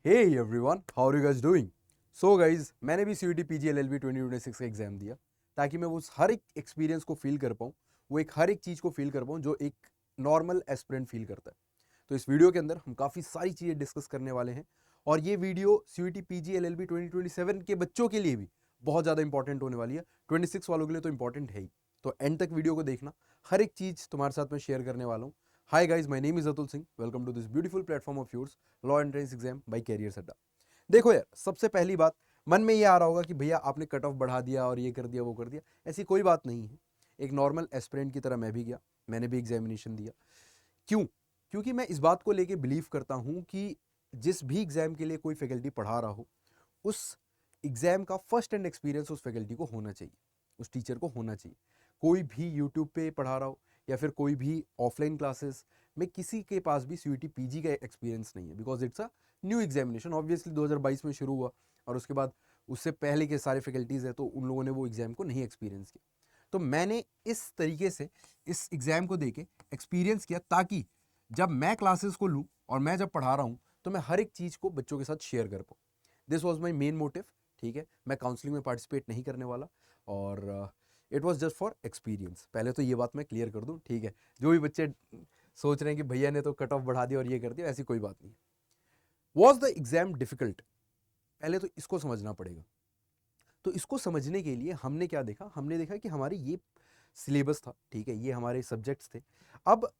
Hey everyone, how are you guys doing? So guys, मैंने भी CUT PG LLB 2026 का exam दिया ताकि मैं उस हर एक एक्सपीरियंस को फील कर पाऊँ, वो एक हर एक चीज़ को फील कर पाऊँ जो एक नॉर्मल एस्पिरेंट फील करता है। तो इस वीडियो के अंदर हम काफ़ी सारी चीज़ें डिस्कस करने वाले हैं और ये वीडियो सीयूटी पीजी एलएलबी 2027 के बच्चों के लिए भी बहुत ज़्यादा इंपॉर्टेंट होने वाली है। 26 वालों के लिए तो इंपॉर्टेंट है ही। तो एंड तक वीडियो को देखना, हर एक चीज़ तुम्हारे साथ मैं शेयर करने वाला हूँ। Hi guys, my name is Atul Singh. Welcome to this beautiful platform of yours, law entrance exam by Career Adda. देखो यार, सबसे पहली बात, मन में ये आ रहा होगा कि भैया आपने कट ऑफ बढ़ा दिया और ये कर दिया वो कर दिया। ऐसी कोई बात नहीं है। एक नॉर्मल एस्पिरेंट की तरह मैं भी गया, मैंने भी एग्जामिनेशन दिया। क्यों? क्योंकि मैं इस बात को लेके बिलीव करता हूँ कि जिस भी एग्जाम के लिए कोई फैकल्टी पढ़ा रहा हो, उस एग्जाम का फर्स्ट हैंड एक्सपीरियंस उस फैकल्टी को होना चाहिए, उस टीचर को होना चाहिए। कोई भी यूट्यूब पे पढ़ा रहा हो या फिर कोई भी ऑफलाइन क्लासेस में किसी के पास भी सीयूटी पीजी का एक्सपीरियंस नहीं है, because it's a new examination. Obviously 2022 में शुरू हुआ और उसके बाद उससे पहले के सारे फैकल्टीज़ है, तो उन लोगों ने वो एग्ज़ाम को नहीं एक्सपीरियंस किया। तो मैंने इस तरीके से इस एग्ज़ाम को देके एक्सपीरियंस किया ताकि जब मैं क्लासेस को लूँ और मैं जब पढ़ा रहा हूँ तो मैं हर एक चीज़ को बच्चों के साथ शेयर कर पाऊँ। This was my main motive. ठीक है, मैं काउंसलिंग में पार्टिसिपेट नहीं करने वाला और it was just for experience. पहले तो ये बात मैं क्लियर कर दूँ, ठीक है। जो भी बच्चे सोच रहे हैं कि भैया ने तो कट ऑफ बढ़ा दिया और ये कर दिया, ऐसी कोई बात नहीं। Was the exam difficult? पहले तो इसको समझना पड़ेगा। तो इसको समझने के लिए हमने क्या देखा, हमने देखा कि हमारी ये सिलेबस था, ठीक है, ये हमारे सब्जेक्ट्स थे। अब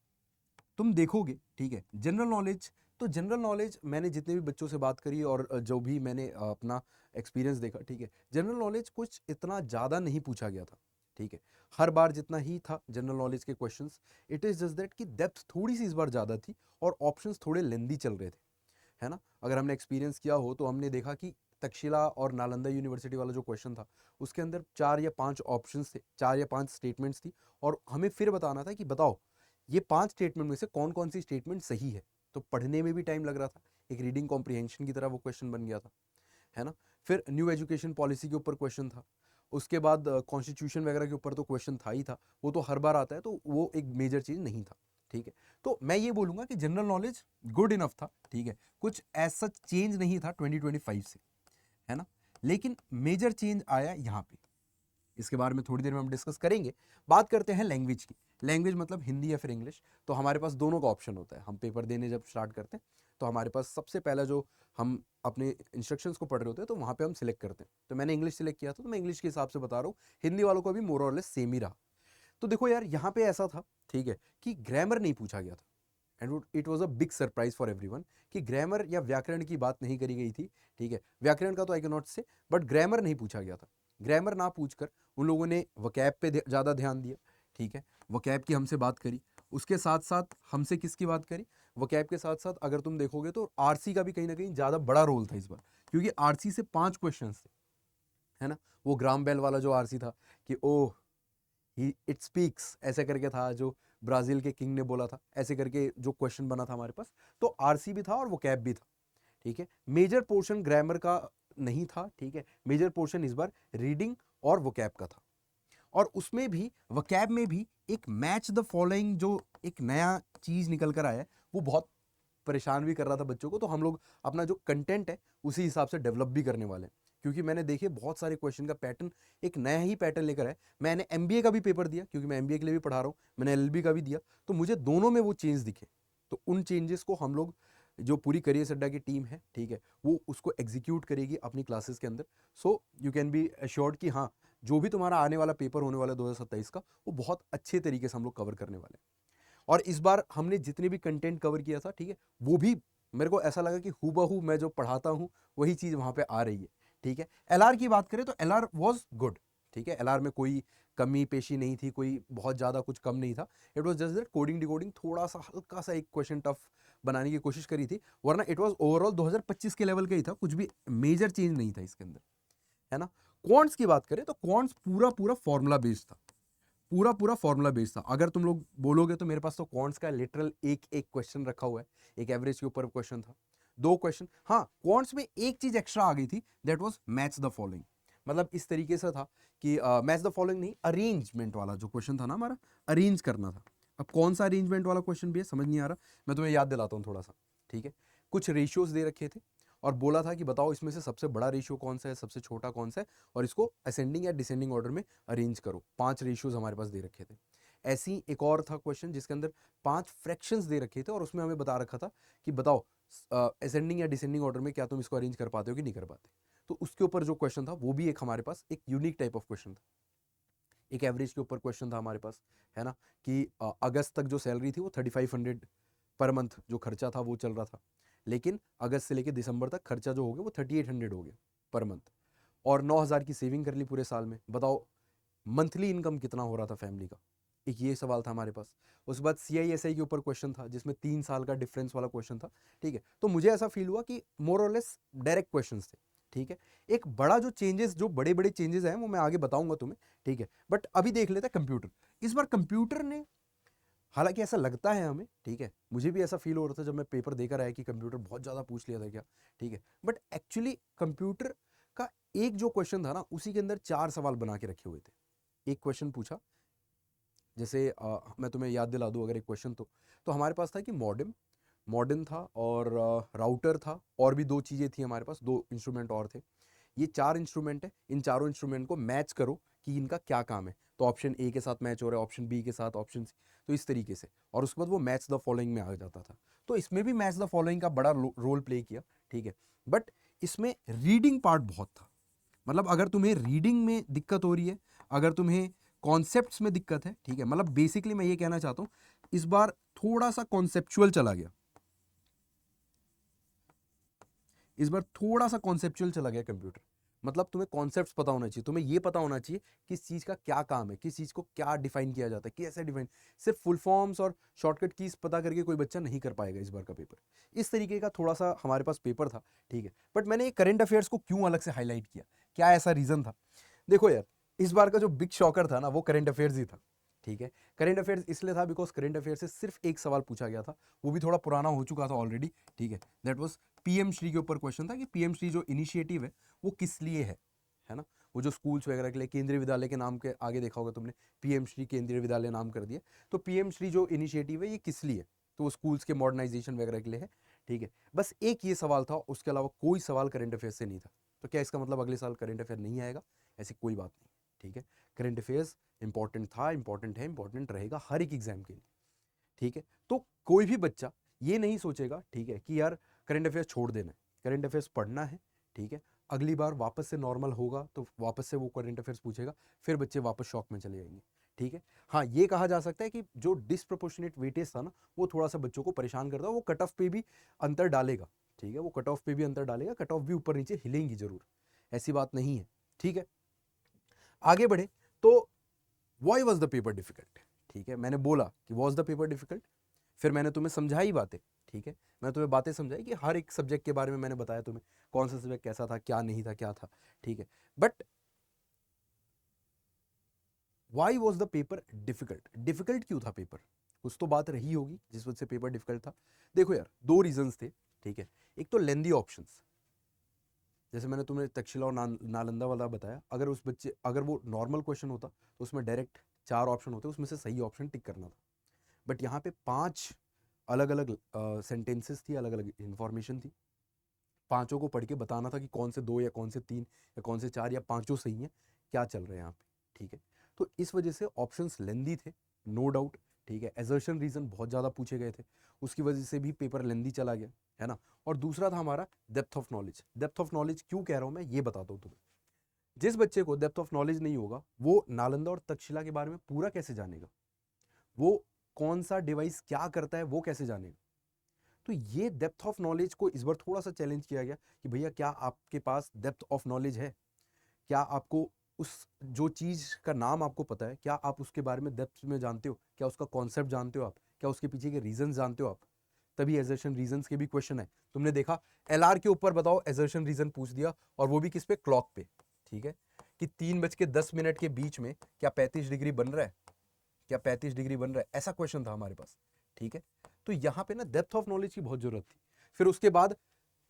तुम देखोगे, ठीक है, जनरल नॉलेज, तो जनरल नॉलेज मैंने जितने भी बच्चों से बात करी और जो भी मैंने अपना एक्सपीरियंस देखा, ठीक है, जनरल नॉलेज कुछ इतना ज़्यादा नहीं पूछा गया था। ठीक है, हर बार जितना ही था जनरल नॉलेज के questions, it is just that कि डेप्थ थोड़ी सी इस बार ज़्यादा थी और ऑप्शंस थोड़े लेंदी चल रहे थे, है ना। अगर हमने एक्सपीरियंस किया हो तो हमने देखा कि तक्षशिला और नालंदा यूनिवर्सिटी वाला जो क्वेश्चन था, उसके अंदर 4 या 5 ऑप्शंस थे, 4 या 5 स्टेटमेंट्स थी और हमें फिर बताना था कि बताओ ये 5 स्टेटमेंट में से कौन कौन सी स्टेटमेंट सही है। तो पढ़ने में भी टाइम लग रहा था, एक रीडिंग कॉम्प्रिहेंशन की तरह वो क्वेश्चन बन गया था, है ना। फिर न्यू एजुकेशन पॉलिसी के ऊपर क्वेश्चन था। उसके बाद कॉन्स्टिट्यूशन वगैरह के ऊपर तो क्वेश्चन था ही था, वो तो हर बार आता है, तो वो एक मेजर चीज़ नहीं था। ठीक है, तो मैं ये बोलूँगा कि जनरल नॉलेज गुड इनफ था, ठीक है, कुछ ऐसा सच चेंज नहीं था 2025 से, है ना। लेकिन मेजर चेंज आया यहाँ पे, इसके बारे में थोड़ी देर में हम डिस्कस करेंगे। बात करते हैं लैंग्वेज की। लैंग्वेज मतलब हिंदी या फिर इंग्लिश। तो हमारे पास दोनों का ऑप्शन होता है। हम पेपर देने जब स्टार्ट करते हैं तो हमारे पास सबसे पहला जो हम अपने इंस्ट्रक्शंस को पढ़ रहे होते हैं तो वहाँ पे हम सिलेक्ट करते हैं। तो मैंने इंग्लिश सिलेक्ट किया था, तो मैं इंग्लिश के हिसाब से बता रहा हूँ। हिंदी वालों को भी मोर और लेस सेम ही रहा। तो देखो यार, यहाँ पे ऐसा था, ठीक है, कि ग्रामर नहीं पूछा गया था। And it was a big surprise for everyone कि ग्रामर या व्याकरण की बात नहीं करी गई थी। ठीक है, व्याकरण का तो आई कैन नॉट से, बट ग्रामर नहीं पूछा गया था। ग्रामर ना पूछकर उन लोगों ने वकैब पे ज़्यादा ध्यान दिया। ठीक है, वकैब की हमसे बात करी, उसके साथ साथ हमसे किसकी बात करी, वकैब के साथ साथ अगर तुम देखोगे तो आरसी का भी कहीं ना कहीं ज़्यादा बड़ा रोल था इस बार, क्योंकि आरसी से 5 क्वेश्चन थे, है ना। वो ग्राम बेल वाला जो आरसी था कि ओह ही इट स्पीक्स, ऐसे करके था, जो ब्राज़ील के किंग ने बोला था, ऐसे करके जो क्वेश्चन बना था हमारे पास। तो आरसी भी था और वो कैप भी था। ठीक है, मेजर पोर्शन ग्रामर का नहीं था। ठीक है, मेजर पोर्शन इस बार रीडिंग और वोकैब का था। और उसमें भी वोकैब में भी एक मैच द फॉलोइंग जो एक नया चीज निकल कर आया है, वो बहुत परेशान भी कर रहा था बच्चों को। तो हम लोग अपना जो कंटेंट है उसी हिसाब से डेवलप भी करने वाले हैं, क्योंकि मैंने देखे बहुत सारे क्वेश्चन का पैटर्न एक नया ही पैटर्न लेकर है। मैंने एमबीए का भी पेपर दिया, क्योंकि मैं एमबीए के लिए भी पढ़ा रहा हूँ, मैंने एलएलबी का भी दिया, तो मुझे दोनों में वो चेंज दिखे। तो उन चेंजेस को हम लोग, जो पूरी करियर अड्डा की टीम है, ठीक है, वो उसको एग्जीक्यूट करेगी अपनी क्लासेस के अंदर। So you can be assured कि हाँ, जो भी तुम्हारा आने वाला पेपर होने वाला है 2027 का, वो बहुत अच्छे तरीके से हम लोग कवर करने वाले हैं। और इस बार हमने जितने भी कंटेंट कवर किया था, ठीक है, वो भी मेरे को ऐसा लगा कि हूबहू मैं जो पढ़ाता हूँ वही चीज़ वहाँ पे आ रही है। ठीक है, एलआर की बात करें तो एलआर वाज गुड। ठीक है, एलआर में कोई कमी पेशी नहीं थी, कोई बहुत ज़्यादा कुछ कम नहीं था। It was just that coding decoding थोड़ा सा हल्का सा एक क्वेश्चन टफ बनाने की कोशिश करी थी, वरना इट वाज ओवरऑल 2025 के लेवल का ही था, कुछ भी मेजर चेंज नहीं था इसके अंदर, है ना। क्वांट्स की बात करें तो क्वांट्स पूरा पूरा फॉर्मूला बेस्ड था, पूरा पूरा फॉर्मूला बेस्ड था। अगर तुम लोग बोलोगे तो मेरे पास तो क्वांट्स का लिटरल एक एक क्वेश्चन रखा हुआ है, एक एवरेज के ऊपर क्वेश्चन था, 2 क्वेश्चन। हाँ, क्वांट्स में एक चीज एक्स्ट्रा आ गई थी, that was match the following. मतलब इस तरीके से था कि मैच द फॉलोइंग नहीं, अरेंजमेंट वाला जो क्वेश्चन था ना हमारा, अरेंज करना था। अब कौन सा अरेंजमेंट वाला क्वेश्चन भी है समझ नहीं आ रहा, मैं तुम्हें याद दिलाता हूँ थोड़ा सा। ठीक है, कुछ रेशियोज दे रखे थे और बोला था कि बताओ इसमें से सबसे बड़ा रेशियो कौन सा है, सबसे छोटा कौन सा है, और इसको असेंडिंग या डिसेंडिंग ऑर्डर में अरेंज करो। 5 रेशियोज हमारे पास दे रखे थे। ऐसी एक और था क्वेश्चन जिसके अंदर 5 फ्रैक्शंस दे रखे थे और उसमें हमें बता रखा था कि बताओ असेंडिंग या डिसेंडिंग ऑर्डर में क्या तुम इसको अरेंज कर पाते हो कि नहीं कर पाते। तो उसके ऊपर जो क्वेश्चन था वो भी एक हमारे पास एक यूनिक टाइप ऑफ क्वेश्चन था। एक एवरेज के ऊपर क्वेश्चन था हमारे पास, है ना, कि अगस्त तक जो सैलरी थी वो 3500 पर मंथ जो खर्चा था वो चल रहा था, लेकिन अगस्त से लेकर दिसंबर तक खर्चा जो हो गया वो 3800 हो गया पर मंथ, और 9000 की सेविंग कर ली पूरे साल में। बताओ मंथली इनकम कितना हो रहा था फैमिली का। एक ये सवाल था हमारे पास। उसके बाद CISI के ऊपर क्वेश्चन था जिसमें 3 साल का डिफरेंस वाला क्वेश्चन था। ठीक है, तो मुझे ऐसा फील हुआ कि मोर और लेस डायरेक्ट क्वेश्चंस थे। ठीक है, एक बड़ा जो चेंजेस, जो बड़े बड़े चेंजेस हैं वो मैं आगे बताऊंगा तुम्हें। ठीक है, बट अभी देख लेते हैं कंप्यूटर। इस बार कंप्यूटर ने, हालांकि ऐसा लगता है हमें, ठीक है, मुझे भी ऐसा फील हो रहा था जब मैं पेपर देकर आया कि कंप्यूटर बहुत ज़्यादा पूछ लिया था क्या। ठीक है, बट एक्चुअली कंप्यूटर का एक जो क्वेश्चन था ना उसी के अंदर 4 सवाल बना के रखे हुए थे। एक क्वेश्चन पूछा, जैसे मैं तुम्हें याद दिला दूं अगर एक क्वेश्चन, तो हमारे पास था कि मॉडेम था और राउटर था, और भी 2 चीज़ें थी हमारे पास, 2 इंस्ट्रूमेंट और थे। ये 4 इंस्ट्रूमेंट है, इन चारों इंस्ट्रूमेंट को मैच करो कि इनका क्या काम है। तो ऑप्शन ए के साथ मैच हो रहा है, ऑप्शन बी के साथ, ऑप्शन सी, तो इस तरीके से, और उसके बाद वो मैच द फॉलोइंग में आ जाता था। तो इसमें भी मैच द फॉलोइंग का बड़ा रोल प्ले किया। ठीक है, बट इसमें रीडिंग पार्ट बहुत था। मतलब अगर तुम्हें रीडिंग में दिक्कत हो रही है, अगर तुम्हें कॉन्सेप्ट्स में दिक्कत है, ठीक है, मतलब बेसिकली मैं ये कहना चाहता हूं इस बार थोड़ा सा कॉन्सेप्चुअल चला गया, इस बार थोड़ा सा कॉन्सेप्चुअल चला गया कंप्यूटर। मतलब तुम्हें कॉन्सेप्ट्स पता होना चाहिए, तुम्हें ये पता होना चाहिए किस चीज़ का क्या काम है, किस चीज़ को क्या डिफाइन किया जाता है, कैसे डिफाइन। सिर्फ फुल फॉर्म्स और शॉर्टकट कीज पता करके कोई बच्चा नहीं कर पाएगा इस बार का पेपर। इस तरीके का थोड़ा सा हमारे पास पेपर था। ठीक है, बट मैंने ये करंट अफेयर्स को क्यों अलग से हाईलाइट किया, क्या ऐसा रीज़न था। देखो यार, इस बार का जो बिग शॉकर था ना वो करंट अफेयर्स ही था। ठीक है, करंट अफेयर्स इसलिए था बिकॉज करंट अफेयर से सिर्फ एक सवाल पूछा गया था, वो भी थोड़ा पुराना हो चुका था ऑलरेडी। ठीक है, दैट वाज PM श्री के ऊपर क्वेश्चन था कि PM श्री जो इनिशिएटिव है वो किस लिए है ना। वो जो स्कूल्स वगैरह के लिए, केंद्रीय विद्यालय के नाम के आगे देखा होगा तुमने, PM श्री केंद्रीय विद्यालय नाम कर दिया। तो PM श्री जो इनिशिएटिव है ये किस लिए, तो वो स्कूल्स के मॉडर्नाइजेशन वगैरह के लिए है। ठीक है, बस एक ये सवाल था, उसके अलावा कोई सवाल करंट अफेयर से नहीं था। तो क्या इसका मतलब अगले साल करंट अफेयर नहीं आएगा? ऐसी कोई बात नहीं। ठीक है, करंट अफेयर्स इंपॉर्टेंट था, इंपॉर्टेंट है, इंपॉर्टेंट रहेगा हर एक एग्जाम के लिए। ठीक है, तो कोई भी बच्चा ये नहीं सोचेगा, ठीक है, कि यार करंट अफेयर्स छोड़ देना है, करंट अफेयर्स पढ़ना है। ठीक है, अगली बार वापस से नॉर्मल होगा तो वापस से वो करंट अफेयर्स पूछेगा, फिर बच्चे वापस शॉक में चले जाएंगे। ठीक है, हाँ ये कहा जा सकता है कि जो डिसप्रोपोर्शनेट वेटेज था ना वो थोड़ा सा बच्चों को परेशान करता है, वो कट ऑफ पे भी अंतर डालेगा। ठीक है, वो कट ऑफ पे भी अंतर डालेगा, कट ऑफ भी ऊपर नीचे हिलेंगी जरूर, ऐसी बात नहीं है। ठीक है, आगे बढ़े तो why was the paper difficult. ठीक है, मैंने बोला कि वॉज द पेपर डिफिकल्ट, फिर मैंने तुम्हें समझाई बातें। ठीक है, मैं तुम्हें बातें समझाई कि हर एक सब्जेक्ट के बारे में मैंने बताया तुम्हें, कौन सा सब्जेक्ट कैसा था, क्या नहीं था, क्या था। ठीक है, but why was the paper difficult, difficult क्यों था पेपर, कुछ तो बात रही होगी जिस वजह से पेपर डिफिकल्ट था। देखो यार, 2 रीजंस थे। ठीक है, एक तो लेंदी ऑप्शंस, जैसे मैंने तुम्हें तक्षशिला और नालंदा वाला बताया, अगर वो नॉर्मल क्वेश्चन होता तो उसमें डायरेक्ट 4 ऑप्शन होते, उसमें से सही ऑप्शन टिक करना था। बट यहाँ पे 5 अलग अलग सेंटेंसेस थी, अलग अलग इंफॉर्मेशन थी, पांचों को पढ़ के बताना था कि कौन से 2 या कौन से 3 या कौन से 4 या पांचों सही हैं, क्या चल रहा है यहाँ पे। ठीक है, तो इस वजह से ऑप्शंस लेंदी थे, नो डाउट। ठीक है, एजर्शन रीजन बहुत ज़्यादा पूछे गए थे, उसकी वजह से भी पेपर लेंदी चला गया, है ना। और दूसरा था हमारा depth of knowledge. Depth of knowledge क्यों कह रहा हूँ मैं, ये बताता हूँ तुम्हें। जिस बच्चे को डेप्थ ऑफ नॉलेज नहीं होगा वो नालंदा और तक्षशिला के बारे में पूरा कैसे जानेगा, वो कौन सा डिवाइस क्या करता है वो कैसे जानेगा। तो ये डेप्थ ऑफ नॉलेज को इस बार थोड़ा सा चैलेंज किया गया कि भैया क्या आपके पास डेप्थ ऑफ नॉलेज है, क्या आपको उस जो चीज़ का नाम आपको पता है, क्या आप उसके बारे में डेप्थ में जानते हो, क्या उसका कॉन्सेप्ट जानते हो आप, क्या उसके पीछे के रीजन जानते हो आप। तभी एजर्शन रीजन के भी क्वेश्चन है, तुमने देखा LR के ऊपर बताओ एजर्शन रीजन पूछ दिया, और वो भी किस पे, क्लॉक पे। ठीक है, कि 3:10 के बीच में क्या 35 डिग्री बन रहा है, क्या 35 डिग्री बन रहा है, ऐसा क्वेश्चन था हमारे पास। ठीक है, तो यहाँ पे ना डेप्थ ऑफ नॉलेज की बहुत जरूरत थी। फिर उसके बाद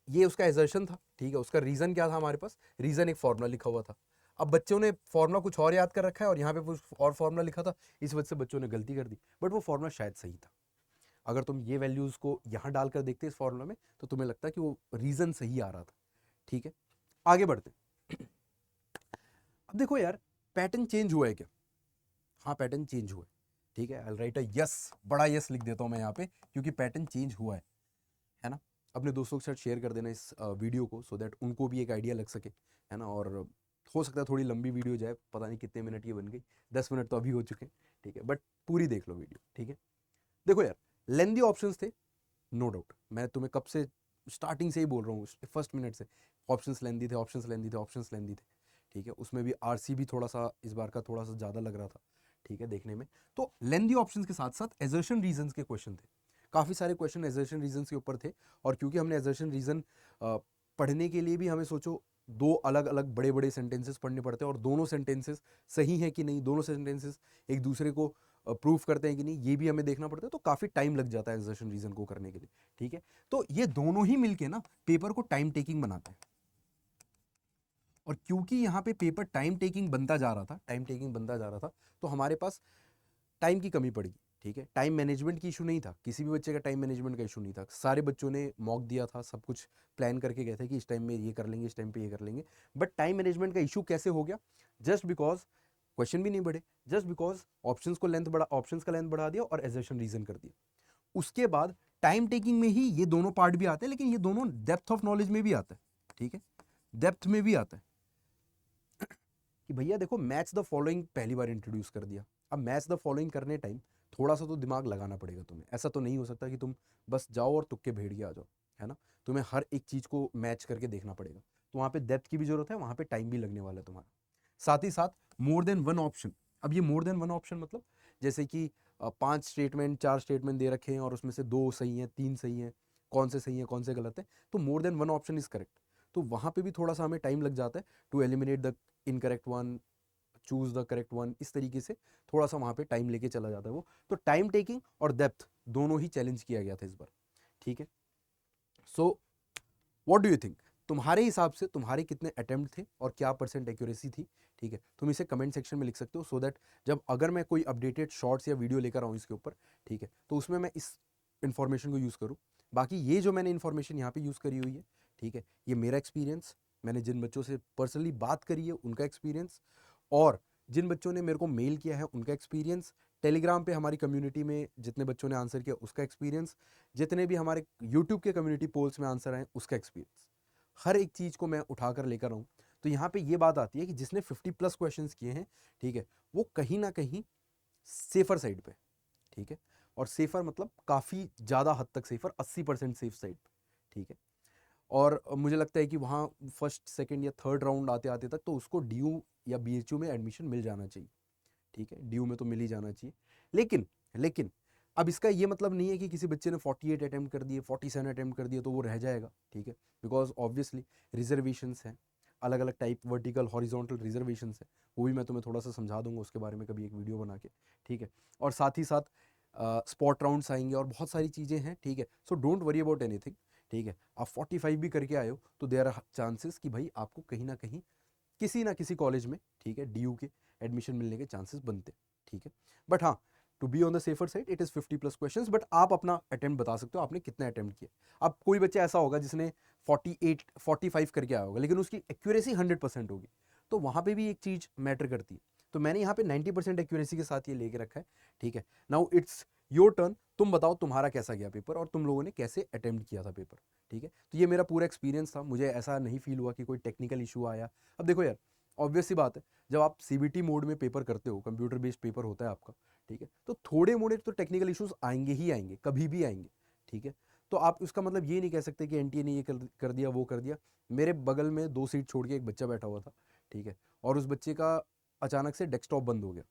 ये उसका एजर्शन था। ठीक है, उसका रीजन क्या था हमारे पास, रीजन एक फॉर्मूला लिखा हुआ था। अब बच्चों ने फॉर्मूला कुछ और याद कर रखा है और यहाँ पे कुछ और फॉर्मूला लिखा था, इस वजह से बच्चों ने गलती कर दी, बट वो फॉर्मूला शायद सही था। अगर तुम ये वैल्यूज़ को यहाँ डालकर देखते इस फॉर्मूला में तो तुम्हें लगता है कि वो रीज़न सही आ रहा था। ठीक है, आगे बढ़ते। अब देखो यार, पैटर्न चेंज हुआ है क्या? हाँ, पैटर्न चेंज हुआ है। ठीक है, आई राइट अ यस, बड़ा यस लिख देता हूँ मैं यहाँ पे, क्योंकि पैटर्न चेंज हुआ है ना। अपने दोस्तों के साथ शेयर कर देना इस वीडियो को, सो दैट उनको भी एक आइडिया लग सके, है ना। और हो सकता है थोड़ी लंबी वीडियो जाए, पता नहीं कितने मिनट की बन गई, 10 मिनट तो अभी हो चुके हैं। ठीक है, बट पूरी देख लो वीडियो। ठीक है, देखो यार, लेंदी ऑप्शंस थे, नो डाउट। मैं तुम्हें कब से स्टार्टिंग से ही बोल रहा हूँ, फर्स्ट मिनट से, ऑप्शंस लेंदी थे, ऑप्शंस लेंदी थे, ऑप्शंस लेंदी थे। ठीक है, उसमें भी आरसी भी थोड़ा सा इस बार का थोड़ा सा ज़्यादा लग रहा था। ठीक है, देखने में तो लेंदी ऑप्शंस के साथ साथ एजर्शन रीजंस के क्वेश्चन थे। काफ़ी सारे क्वेश्चन एजर्शन रीजंस के ऊपर थे, और क्योंकि हमने एजर्शन रीजन पढ़ने के लिए भी हमें सोचो दो अलग अलग बड़े बड़े सेंटेंसेस पढ़ने पड़ते हैं, और दोनों सेंटेंसेस सही हैं कि नहीं, दोनों सेंटेंसेस एक दूसरे को प्रूफ करते हैं कि नहीं, ये भी हमें देखना पड़ता है। तो काफ़ी टाइम लग जाता है एजर्शन रीजन को करने के लिए। ठीक है, तो ये दोनों ही मिलके ना पेपर को टाइम टेकिंग बनाते हैं, और क्योंकि यहाँ पे पेपर टाइम टेकिंग बनता जा रहा था, टाइम टेकिंग बनता जा रहा था, तो हमारे पास टाइम की कमी पड़ेगी। ठीक है, टाइम मैनेजमेंट की इशू नहीं था, किसी भी बच्चे का टाइम मैनेजमेंट का इशू नहीं था। सारे बच्चों ने मॉक दिया था, सब कुछ प्लान करके गए थे कि इस टाइम में ये कर लेंगे, इस टाइम पे ये कर लेंगे। बट टाइम मैनेजमेंट का इशू कैसे हो गया? जस्ट बिकॉज क्वेश्चन भी नहीं बढ़े, जस्ट बिकॉज ऑप्शंस को लेंथ बढ़ा, ऑप्शंस का लेंथ बढ़ा दिया और एजर्शन रीजन कर दिया। उसके बाद टाइम टेकिंग में ही ये दोनों पार्ट भी आते हैं, लेकिन ये दोनों डेप्थ ऑफ नॉलेज में भी आता है। ठीक है, डेप्थ में भी आता है कि भैया देखो, मैच द फॉलोइंग पहली बार इंट्रोड्यूस कर दिया। अब मैच द फॉलोइंग करने टाइम थोड़ा सा तो दिमाग लगाना पड़ेगा तुम्हें। ऐसा तो नहीं हो सकता कि तुम बस जाओ और तुक्के भेड़ के आ जाओ, है ना। तुम्हें हर एक चीज़ को मैच करके देखना पड़ेगा, तो वहाँ पे डेप्थ की भी जरूरत है, वहाँ पे टाइम भी लगने वाला है तुम्हारा। साथ ही साथ मोर देन वन ऑप्शन। अब ये मोर देन वन ऑप्शन मतलब जैसे कि 5 स्टेटमेंट 4 स्टेटमेंट दे रखे हैं और उसमें से 2 सही हैं, 3 सही हैं, कौन से सही हैं कौन से गलत है, तो more than one option is correct. तो वहाँ पे भी थोड़ा सा हमें टाइम लग जाता है to eliminate the incorrect one, choose the correct one. इस तरीके से थोड़ा सा वहाँ पे टाइम लेके चला जाता है वो। तो टाइम टेकिंग और डेप्थ दोनों ही चैलेंज किया गया था इस बार। ठीक है, so what do you think? तुम्हारे हिसाब से तुम्हारे कितने अटेम्प्ट थे और क्या परसेंट एक्यूरेसी थी? ठीक है, तुम इसे कमेंट सेक्शन में लिख सकते हो, सो दैट जब अगर मैं कोई अपडेटेड शॉर्ट्स या वीडियो लेकर आऊँ इसके ऊपर, ठीक है, तो उसमें मैं इस इन्फॉर्मेशन को यूज़ करूँ। बाकी ये जो मैंने इन्फॉर्मेशन यहाँ पे यूज़ करी हुई है, ठीक है, ये मेरा एक्सपीरियंस, मैंने जिन बच्चों से पर्सनली बात करी है उनका एक्सपीरियंस, और जिन बच्चों ने मेरे को मेल किया है उनका एक्सपीरियंस, टेलीग्राम पे हमारी कम्युनिटी में जितने बच्चों ने आंसर किया उसका एक्सपीरियंस, जितने भी हमारे यूट्यूब के कम्युनिटी पोल्स में आंसर आए उसका एक्सपीरियंस, हर एक चीज़ को मैं उठाकर लेकर आऊँ। तो यहाँ पे ये बात आती है कि जिसने 50+ क्वेश्चंस किए हैं, ठीक है, वो कहीं ना कहीं सेफर साइड पे। ठीक है, और सेफर मतलब काफ़ी ज़्यादा हद तक सेफर, 80% सेफ साइड पे। ठीक है, और मुझे लगता है कि वहाँ फर्स्ट सेकंड या थर्ड राउंड आते आते तक तो उसको डीयू या बीएचयू में एडमिशन मिल जाना चाहिए। ठीक है, डीयू में तो मिल ही जाना चाहिए। लेकिन लेकिन अब इसका ये मतलब नहीं है कि किसी बच्चे ने 48 अटैम्प्ट कर दिए, 47 अटैम्प्ट कर दिए तो वो रह जाएगा। ठीक है, बिकॉज ऑब्वियसली रिजर्वेशंस हैं, अलग अलग टाइप, वर्टिकल हॉरिजॉन्टल रिजर्वेशंस है, वो भी मैं तुम्हें थोड़ा सा समझा दूंगा उसके बारे में कभी एक वीडियो बना के। ठीक है, और साथ ही साथ स्पॉट राउंड्स आएंगे और बहुत सारी चीज़ें हैं। ठीक है, so don't worry about anything. ठीक है, आप 45 भी करके आए हो तो देयर आर चांसेस कि भाई आपको कहीं ना कहीं किसी ना किसी कॉलेज में, ठीक है, डीयू के एडमिशन मिलने के चांसेस बनते हैं। ठीक है, बट हाँ, to be on the safer side it is 50+ questions. But आप अपना अटेम्प्ट बता सकते हो, आपने कितना अटेम्प्ट किया। अब कोई बच्चा ऐसा होगा जिसने 48 45 करके आया होगा, लेकिन उसकी एक्यूरेसी 100% होगी, तो वहाँ पे भी एक चीज़ मैटर करती है। तो मैंने यहाँ पे 90% एक्यूरेसी के साथ ये लेके रखा है। ठीक है, नाउ इट्स योर टर्न, तुम बताओ तुम्हारा कैसा गया पेपर और तुम लोगों ने कैसे अटेम्प्ट किया था पेपर। ठीक है, तो ये मेरा पूरा एक्सपीरियंस था, मुझे ऐसा नहीं फील हुआ कि कोई टेक्निकल इशू आया। अब देखो यार, ऑब्वियस सी बात है, जब आप सीबीटी मोड में पेपर करते हो, कंप्यूटर बेस्ड पेपर होता है आपका, ठीक है, तो थोड़े मोड़े तो टेक्निकल इश्यूज आएंगे ही आएंगे, कभी भी आएंगे। ठीक है, तो आप उसका मतलब ये नहीं कह सकते कि एनटीए ने ये कर दिया वो कर दिया। मेरे बगल में 2 सीट छोड़ के एक बच्चा बैठा हुआ था, ठीक है, और उस बच्चे का अचानक से डेस्कटॉप बंद हो गया।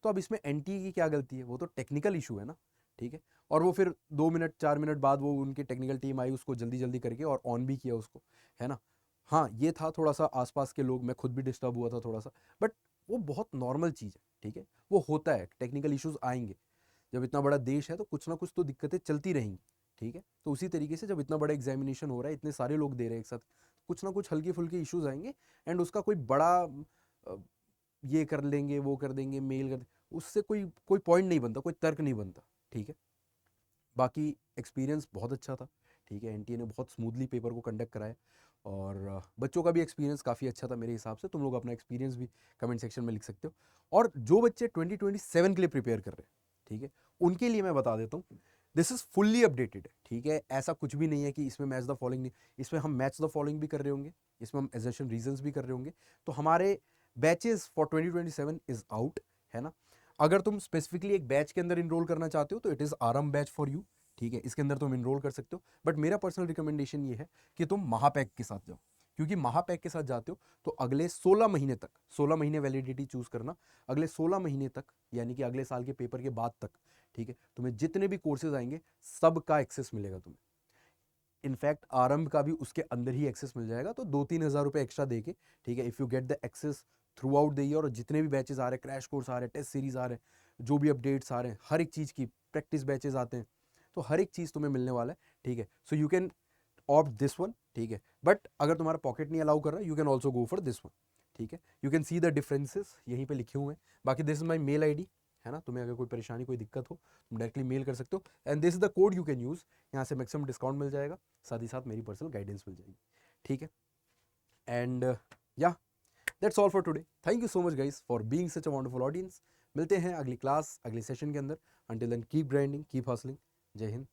तो अब इसमें एनटीए की क्या गलती है? वो तो टेक्निकल इशू है ना। ठीक है, और वो फिर 2 मिनट 4 मिनट बाद वो उनकी टेक्निकल टीम आई, उसको जल्दी जल्दी करके और ऑन भी किया उसको, है ना। हाँ, ये था थोड़ा सा आसपास के लोग, मैं खुद भी डिस्टर्ब हुआ था थोड़ा सा, बट वो बहुत नॉर्मल चीज़ है। ठीक है, वो होता है, टेक्निकल इश्यूज आएंगे। जब इतना बड़ा देश है तो कुछ ना कुछ तो दिक्कतें चलती रहेंगी। ठीक है, तो उसी तरीके से जब इतना बड़ा एग्जामिनेशन हो रहा है, इतने सारे लोग दे रहे हैं एक साथ, कुछ ना कुछ हल्के फुल्के इश्यूज आएंगे। एंड उसका कोई बड़ा ये कर लेंगे वो कर देंगे मेल कर उससे कोई कोई पॉइंट नहीं बनता, कोई तर्क नहीं बनता। ठीक है, बाकी एक्सपीरियंस बहुत अच्छा था, ठीक है। एनटीए ने बहुत स्मूथली पेपर को कंडक्ट कराया और बच्चों का भी एक्सपीरियंस काफ़ी अच्छा था मेरे हिसाब से। तुम लोग अपना एक्सपीरियंस भी कमेंट सेक्शन में लिख सकते हो। और जो बच्चे 2027 के लिए प्रिपेयर कर रहे हैं, ठीक है, उनके लिए मैं बता देता हूँ, दिस इज़ फुल्ली अपडेटेड, ठीक है। ऐसा कुछ भी नहीं है कि इसमें मैच द फॉलोइंग नहीं, इसमें हम मैच द फॉलोइंग भी कर रहे होंगे, इसमें हम एजर्शन रीजंस भी कर रहे होंगे। तो हमारे बैचेस फॉर 2027 इज आउट, है ना। अगर तुम स्पेसिफिकली एक बैच के अंदर इनरोल करना चाहते हो तो it is Aarambh batch for you, ठीक है। इसके अंदर तुम इनरोल कर सकते हो, बट मेरा पर्सनल रिकमेंडेशन ये है कि तुम महापैक के साथ जाओ, क्योंकि महापैक के साथ जाते हो तो अगले 16 महीने तक, 16 महीने वैलिडिटी चूज करना, अगले 16 महीने तक यानी कि अगले साल के पेपर के बाद तक, ठीक है, तुम्हें जितने भी कोर्सेज आएंगे सब का एक्सेस मिलेगा तुम्हें। इनफैक्ट आरंभ का भी उसके अंदर ही एक्सेस मिल जाएगा, तो 2-3 हज़ार रुपये एक्स्ट्रा देके, ठीक है, if you get the access throughout the year, और जितने भी बैचेस आ रहे हैं, क्रैश कोर्स आ रहे हैं, टेस्ट सीरीज आ रहे हैं, जो भी अपडेट्स आ रहे हैं, हर एक चीज़ की प्रैक्टिस बैचेस आते हैं, तो हर एक चीज़ तुम्हें मिलने वाला है, ठीक है। So you can opt this one, ठीक है। बट अगर तुम्हारा पॉकेट नहीं अलाउ कर रहा है, you can also go for this one, ठीक है। You can see the differences यहीं पे लिखे हुए हैं। बाकी this is my mail ID, है ना। तुम्हें अगर कोई परेशानी, कोई दिक्कत हो, तुम डायरेक्टली मेल कर सकते हो, and this is the code you can use. यहाँ से मैक्सिमम डिस्काउंट मिल जाएगा, साथ ही साथ मेरी पर्सनल गाइडेंस मिल जाएगी, ठीक है। And yeah that's all for today. Thank you so much guys for being such a wonderful audience. मिलते हैं अगली क्लास, अगले सेशन के अंदर। Until then keep grinding, keep hustling. जय हिंद।